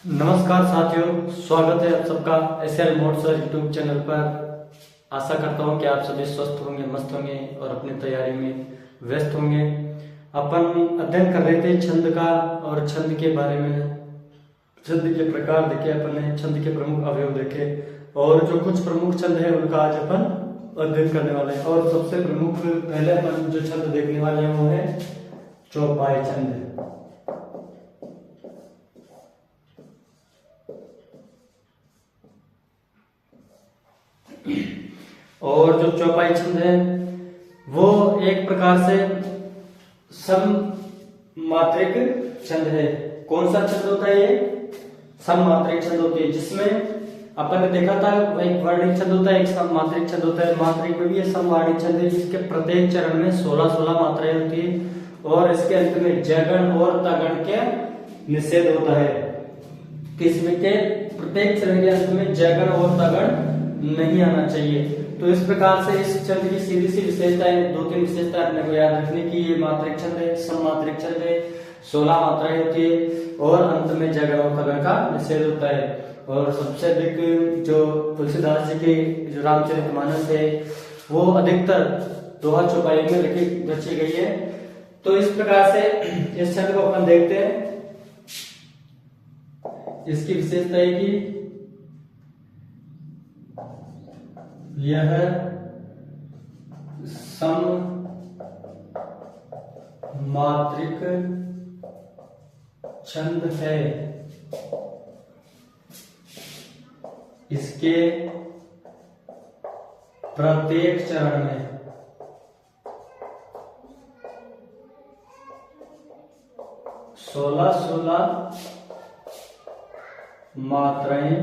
नमस्कार साथियों, स्वागत है आप सबका SL mode sir YouTube channel पर। आशा करता हूं कि आप सभी स्वस्थ होंगे, मस्त होंगे और अपनी तैयारी में व्यस्त होंगे। अपन अध्ययन कर रहे थे छंद का और छंद के बारे में। छंद के प्रकार देखे अपन ने, छंद के प्रमुख अवयव देखे और जो कुछ प्रमुख छंद है उनका आज अपन अध्ययन करने वाले हैं। और सबसे प्रमुख पहले अपन जो छंद देखने वाले हैं वो है चौपाई छंद। और जो चौपाई छंद है वो एक प्रकार से सममात्रिक छंद है। कौन सा छंद होता है ये? सममात्रिक छंद होती है, जिसमें अपन ने देखा था एक वर्णिक छंद होता है, एक सममात्रिक छंद होता है। मात्रिक में भी ये समवर्णिक छंद है, जिसके प्रत्येक चरण में 16-16 मात्राएं होती है और इसके अंत में जगण और तगण के निषेध होता है। किसमें के प्रत्येक चरण के अंत में जगण और तगण नहीं आना चाहिए। तो इस प्रकार से इस छंद की सीधी सी विशेषताएं, दो तीन विशेषताएं अपने को याद रखने की। ये मात्रिक छंद है, सममात्रिक छंद है, 16 मात्राएं होती है और अंत में जगण और तगण का निषेध होता है। और सबसे अधिक जो तुलसीदास जी की जो रामचरितमानस है वो अधिकतर दोहा चौपाई में रची गई है। तो इस प्रकार से इस छंद को अपन देखते हैं। इसकी विशेषता है कि यह सममात्रिक छंद है। इसके प्रत्येक चरण में 16-16 मात्राएं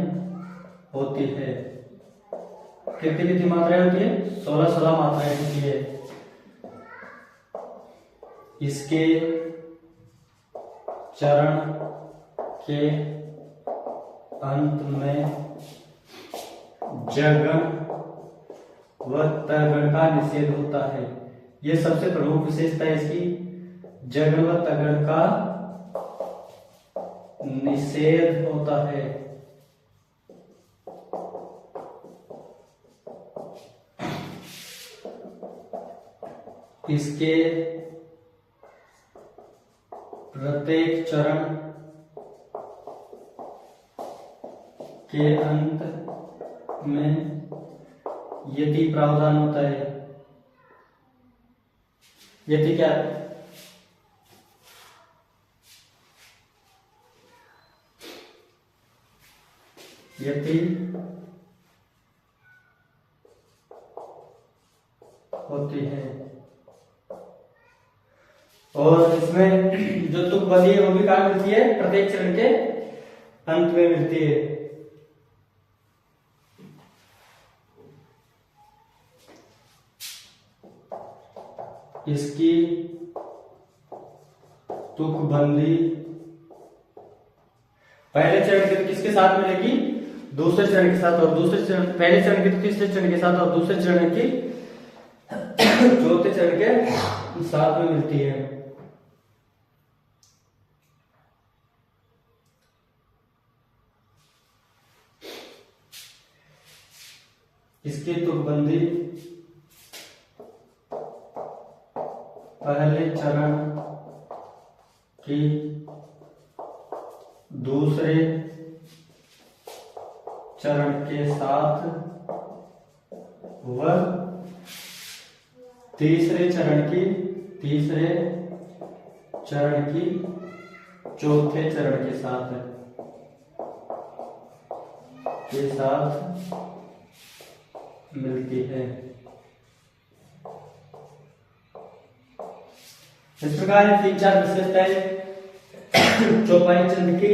होती है। कितनी मात्राएं होती है? 16-16 मात्राएं होती है। इसके चरण के अंत में जगण व तगण का निषेध होता है। यह सबसे प्रमुख विशेषता है इसकी, जगण व तगण का निषेध होता है। इसके प्रत्येक चरण के अंत में यति प्रावधान होता है। यति क्या है? यति होती है और इसमें जो तुकबंदी है वो भी कहाँ मिलती है? प्रत्येक चरण के अंत में मिलती है। इसकी तुकबंदी पहले चरण के किसके साथ मिलेगी? दूसरे चरण के साथ। और दूसरे चरण, पहले चरण के तीसरे चरण के साथ और दूसरे चरण की चौथे चरण के साथ में मिलती है। इसकी तुकबंदी पहले चरण की दूसरे चरण के साथ व तीसरे चरण की चौथे चरण के साथ मिलती है। इस प्रकार 3-4 विशेषताएं चौपाई छंद की।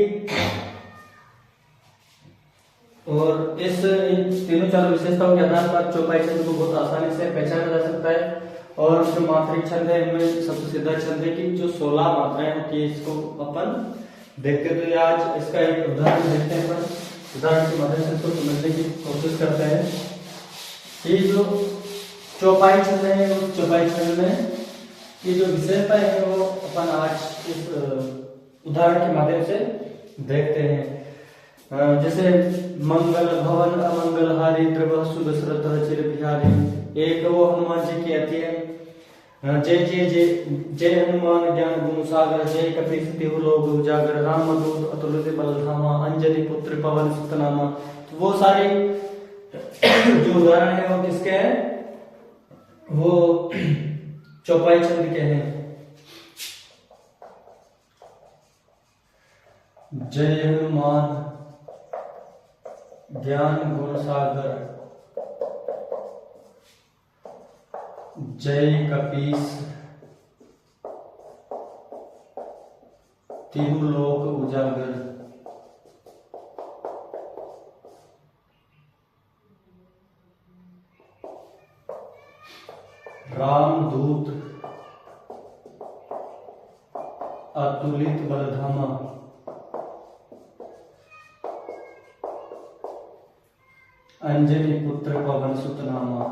और इस तीनों चारों विशेषताओं के आधार पर चौपाई छंद को बहुत आसानी से पहचाना जा सकता है। और जो मात्रिक छंद है इनमें सबसे सीधा छंद है कि जो 16 मात्राएं होती है, इसको अपन देखते हैं। तो आज इसका एक उदाहरण देखते हैं। उदाहरण के माध्यम से इसको समझने की कोशिश करते हैं कि जो चौपाई छंद है उस चौपाई छंद में की जो विशेषता है वो अपन आज इस उदाहरण के माध्यम से देखते हैं। जैसे मंगल भवन अमंगल हारी द्रव सुध श्रद्धा चिर बिहारी, एक वो हनुमान जी की आती है जय जय जय जय हनुमान ज्ञान गुण सागर, जय कपीस तिहु लोक उजागर, राम दूत अतुलित बल धामा, अंजनी पुत्र पवन सुत नामा। तो वो सारे जो उदाहरण है वो किसके हैं, वो चौपाई छंद के हैं। जय हनुमान ज्ञान गुण सागर, जय कपीस तिहु लोक उजागर, राम दूत अतुलित बलधामा, अंजनी पुत्र पवन सुत नामा।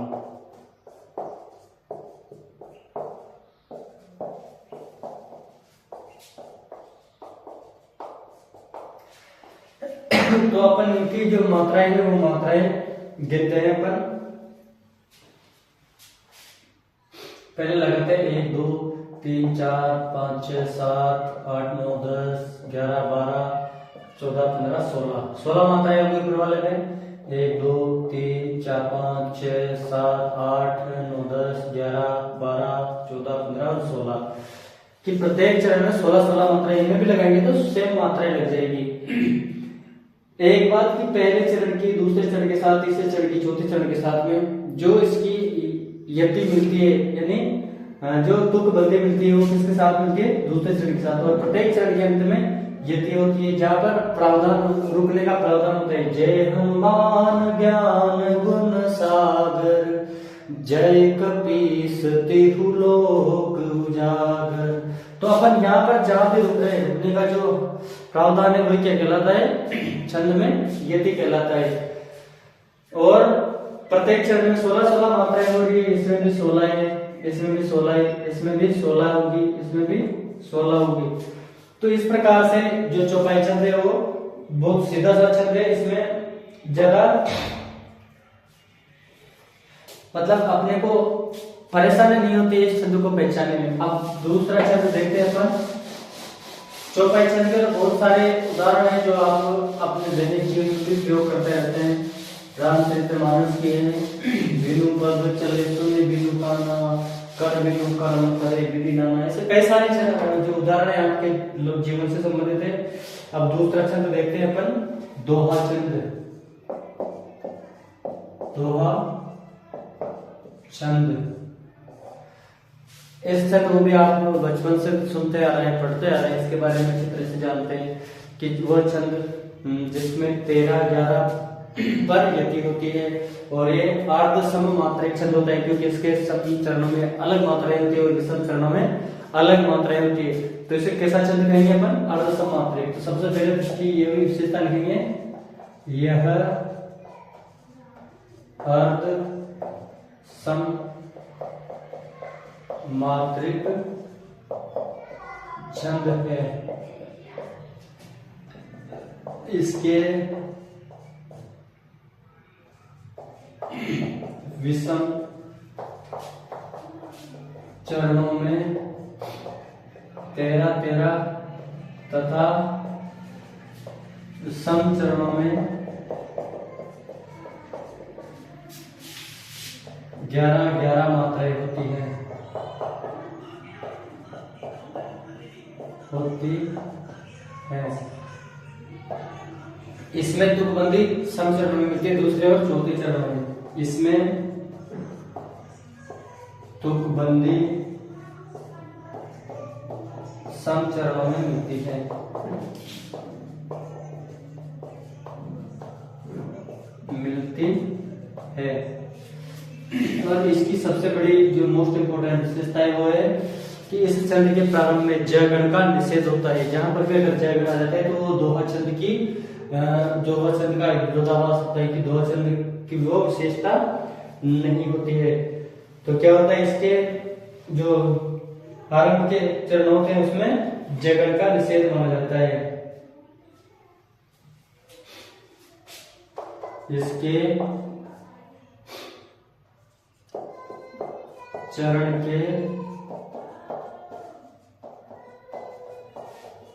तो अपन इनकी जो मात्राएं हैं वो मात्राएं गिनते हैं अपन। पहले लगाते हैं 1 2 3 4 5 6 7 8 9 10 11 12 14 15 16 16 मात्राएं होंगी ऊपर वाले में। 1 2 3 4 5 6 7 8 9 10 11 12 14 15 और 16 कि प्रत्येक चरण में 16 16 मात्राएं इनमें भी लगाएंगे तो सेम मात्राएं लग जाएगी। एक बात कि पहले चरण की, दूसरे चरण के साथ, तीसरे चरण की, चौथे चरण के साथ में जो इसकी यति मिलती है, यानी जो तुक बंदी मिलती है वो किसके साथ मिलती है, दूसरे चरण के साथ। और प्रत्येक चरण के अंत में यति होती है जहां पर प्रावधान रुकने का प्रावधान होता है। जय हनुमान ज्ञान गुण सागर, जय कपीस तिहु लोक उजागर। तो अपन यहाँ पर जहां भी रुक रहे हैं, रुकने का जो प्रावधान है वही क्या कहलाता है, छंद में यति कहलाता है। और प्रत्येक चरण में 16 16 मात्राएं हो रही है। इसमें भी 16 है, इसमें भी 16 है, इसमें भी 16 होगी, इसमें भी 16 होगी। तो इस प्रकार से जो चौपाई छंद है वो बहुत सीधा सा छंद है। इसमें ज्यादा मतलब अपने को परेशानी नहीं होती है इस छंद को पहचानने में। अब दूसरा छंद देखते हैं अपन। चौपाई छंद के बहुत सारे उदाहरण हैं जो आप अपने दैनिक जीवन में भी प्रयोग करते रहते हैं। रामचरितमानस के बिनु पद चले सुने बिनु काना, कर बिनु कर्म करे विधि नाना, ऐसे कई सारे छंद जो उदाहरण है आपके लोग जीवन से संबंधित है। अब दूसरा छंद देखते हैं अपन, दोहा छंद। दोहा छंद, इस छंद को भी आप बचपन से सुनते आ रहे हैं, पढ़ते आ रहे हैं, इसके बारे में अच्छी तरह से जानते हैं कि वह छंद जिसमें 13 11 पर यति होती है और ये अर्ध सम मात्रिक छंद होता है, क्योंकि इसके सभी चरणों में अलग मात्राएं होती है और सब चरणों में अलग मात्राएं होती है। तो इसे कैसा छंद कहेंगे अपन, अर्ध सम मात्रिक। तो सबसे पहले इसकी ये भी विशेषता लिखेंगे, यह अर्ध सम मात्रिक छंद है। इसके विषम चरणों में 13 13 तथा सम चरणों में 11 11 मात्राएं होती है इसमें तुकबंदी सम चरणों में मिलती है, दूसरे और चौथे चरणों में। इसमें तुकबंदी सम चरणों में मिलती है। और इसकी सबसे बड़ी जो मोस्ट इंपोर्टेंट विशेषता है वो है कि इस छंद के प्रारंभ में जयगण का निषेध होता है। जहां पर भी अगर जयगण आ जाता है तो वो दोहा छंद की जो छंद का विरोधाभास होता है कि दोहा छंद की वो विशेषता नहीं होती है। तो क्या होता है, इसके जो आरंभ के चरण होते हैं उसमें जयगण का निषेध माना जाता है। इसके चरण के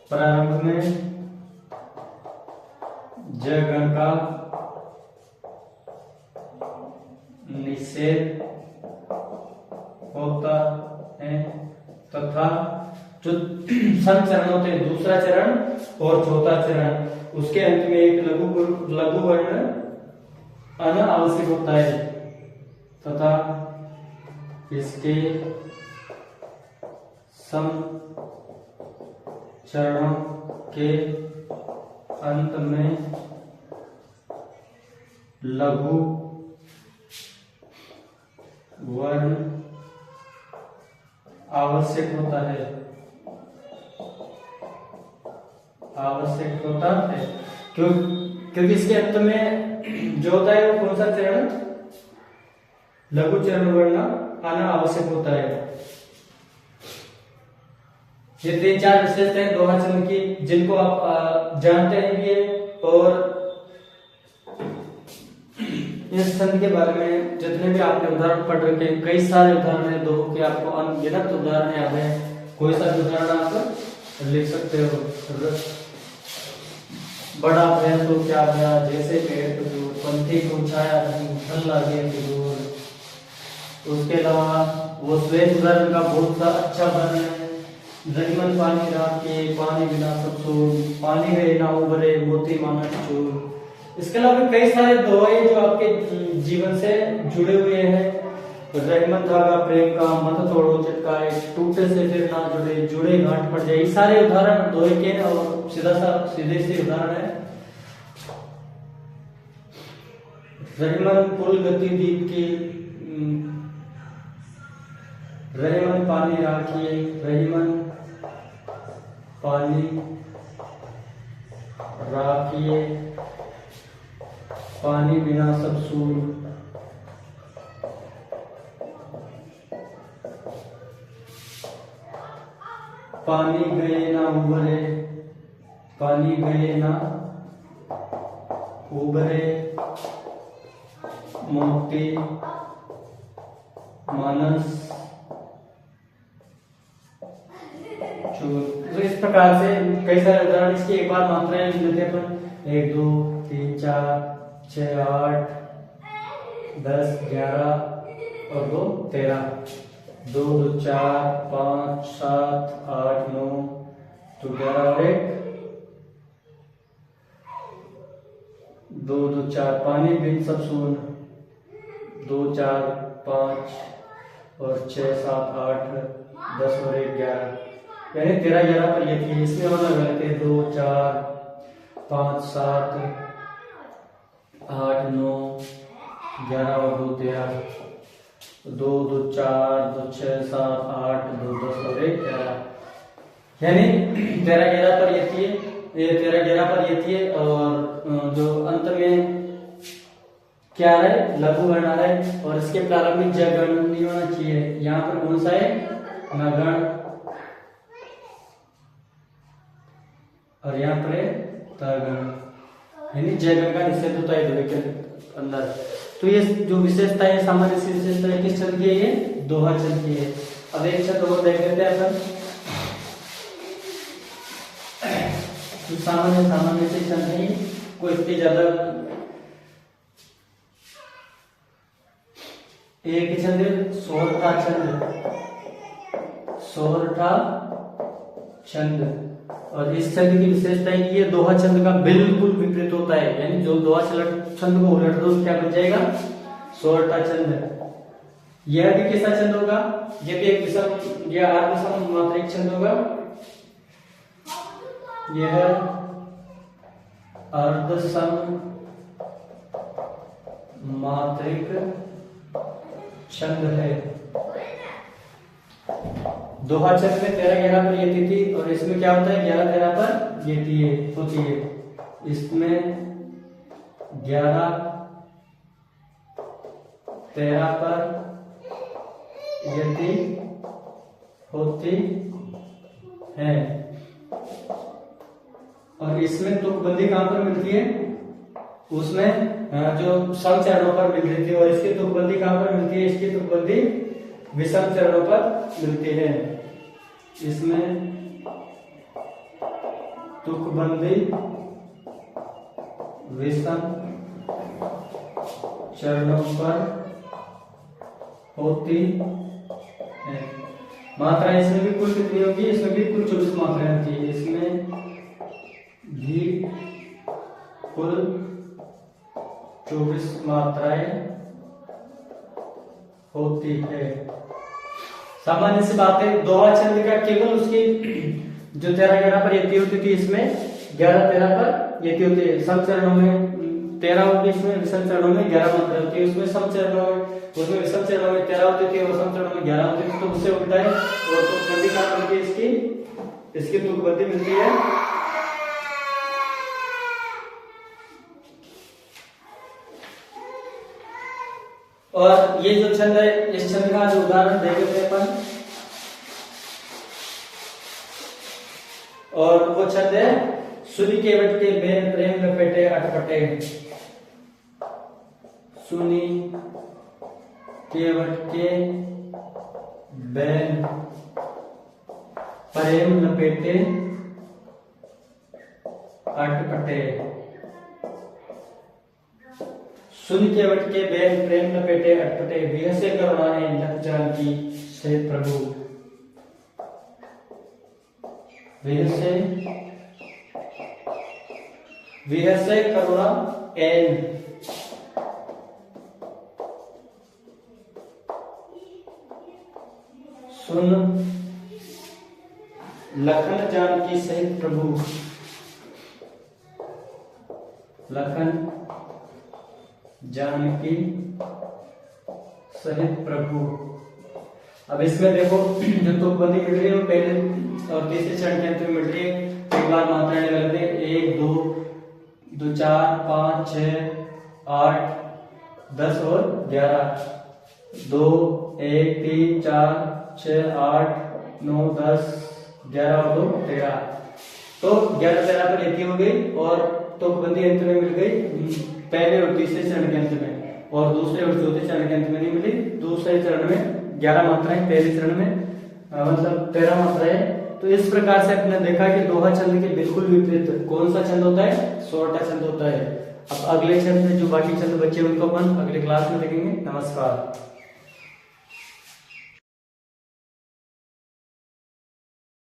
प्रारंभ में ज गण का निषेध होता है तथा जो संचरण होते हैं, दूसरा चरण और चौथा चरण, उसके अंत में एक लघु वर्ण अनावश्यक होता है तथा इसके सम चरणों के अंत में लघु वर्ण आवश्यक होता है, क्योंकि इसके अंत में जो होता है वो कौन सा चरण, लघु चरण वर्ण आना आवश्यक होता है। ये 3-4 विशेषताएं दोहा छंद की, जिनको आप जानते हैं भी है, और इस छंद के बारे में जितने भी आपने उदाहरण पढ़ रखे हैं, कई सारे उदाहरण है दोहों के, आपको अनगिनत उदाहरण याद है, कोई सा भी उदाहरण आप लिख सकते हो। बड़ा भया तो क्या भया, जैसे पेड़ को दूर, पंथी को छाया धन लागे दूर। उसके अलावा वो श्वेत उदाहरण का बहुत सा अच्छा उदाहरण है। रहीमन पानी रात के, पानी बिना सब सूर, पानी गए ना उबरे, मोती माना चूर। इसके अलावा कई सारे दोहे जो आपके जीवन से जुड़े हुए हैं। रहीमन धागा प्रेम का, मत तोड़ो चटकाए, टूटे से फिर ना जुड़े, जुड़े गांठ पड़ जाए। ये सारे उदाहरण दोहे के और सीधे से उदाहरण है। रहीमन पुल गति दीप की, रहीमन पानी राखिए, रहीमन पानी राखिए, पानी बिना सब सूर। पानी गए ना उबरे, पानी गए ना उबरे, मोती मानस चूर। तो इस प्रकार से कई सारे उदाहरण, इसकी एक बार मात्राएं लिख लेते हैं अपन, 1 2 3 4 6 8 10 11 और 2 13, 2 2 4 5 7 8 9 तो 11 और 1 2 2 4, पानी बिन सब सून, 2 4 5 और 6 7 8 10 और 1 11, यानी 13 11 पर ये थी। इसमें वाला गलत है, 2 4 5 7 8 9 11 और 2 13, 2 2 4 2 6 7 8 2 10 और 1 11, यानी 13 11 पर ये थी, ये 13 11 पर ये थी। और जो अंत में क्या आ रहा है, लघु वर्ण आ रहा है, और इसके प्रारंभ में ज गण नहीं होना चाहिए। यहाँ पर कौन सा है, नगण, और यहाँ पर है तगण, यानी जयगण का निषेध होता है दोहे के अंदर। तो ये जो विशेषता है, सामान्य सी विशेषता है, किस छंद की है, ये दोहा छंद की है। अब एक छंद और देख लेते हैं अपन। तो सामान्य से छंद है, कोई इतनी ज्यादा, एक ही छंद है सोरठा छंद, सोरठा छंद। और इस छंद की विशेषता है कि ये दोहा छंद का बिल्कुल विपरीत होता है, यानी जो दोहा छंद को उलट दो क्या बन जाएगा, सोरठा छंद। यह भी कैसा छंद होगा, यह भी एक विषम या अर्धसम मात्रिक छंद होगा। यह अर्धसम मात्रिक छंद है। दोहा छंद में 13 11 पर ये तिथि, और इसमें क्या होता है, 11 13 पर ये तिथि होती है। इसमें 11 13 पर यति होती है। और इसमें तुकबंदी कहां पर मिलती है, उसमें जो सम चरणों पर मिल रही थी, और इसकी तुकबंदी कहां पर मिलती है? इसकी तुकबंदी विषम चरणों पर मिलती है। इसमें तुकबंदी विषम चरणों पर होती है। मात्रा इसमें भी कुल कितनी होगी? इसमें भी कुल 24 मात्राएं होती है। इसमें भी कुल 24 मात्राएं होती है। सामान्य सी बात है, दोहा छंद का केवल उसकी जो 13-11 पर यति होती थी, इसमें 11-13 पर यति होती है। सम चरणों में 13 होती है, इसमें विषम चरणों में 11 मात्रा होती है। उसमें सम चरणों में, उसमें विषम चरणों में 13 होती थी और सम चरणों में 11 होती थी। तो उससे उल्टा है, और तुकबंदी कहां मिलती है? इसकी तुकबंदी मिलती है और ये जो छंद है, इस छंद का जो उदाहरण देखे थे अपन, और वो छंद है सुनी केवट के बेन प्रेम लपेटे अटपटे। सुनी केवट के बेन प्रेम लपेटे अटपटे। सुन केवट के बेन प्रेम लपेटे अटपटे, विहसे करुणाए लख जानकी सहित प्रभु। विहसे करुणा एन सुन लखन जानकी सहित प्रभु। लखन जानकी सहित प्रभु। अब इसमें देखो जो तुकबंदी मिल रही है वो पहले और तीसरे चरण के अंत में मिल रही है। एक बार मात्राएं लगा लेते हैं, 1 2 2 4 5 6 8 10 और 11। 2 1 3 4 6 8 9 10 11 और 2 13। तो 11-13 पर यति हो गई और तुकबंदी अंत में मिल गई पहले और तीसरे चरण के अंत में, और दूसरे और चौथे चरण के अंत में नहीं मिली। दूसरे चरण में 11 मात्राएं, पहले चरण में मतलब 13 मात्राएं। तो इस प्रकार से आपने देखा कि दोहा छंद के बिल्कुल विपरीत कौन सा छंद होता है? सोरठा छंद होता है। अब अगले छंद में जो बाकी छंद बचे उनको अपन अगले क्लास में देखेंगे। नमस्कार।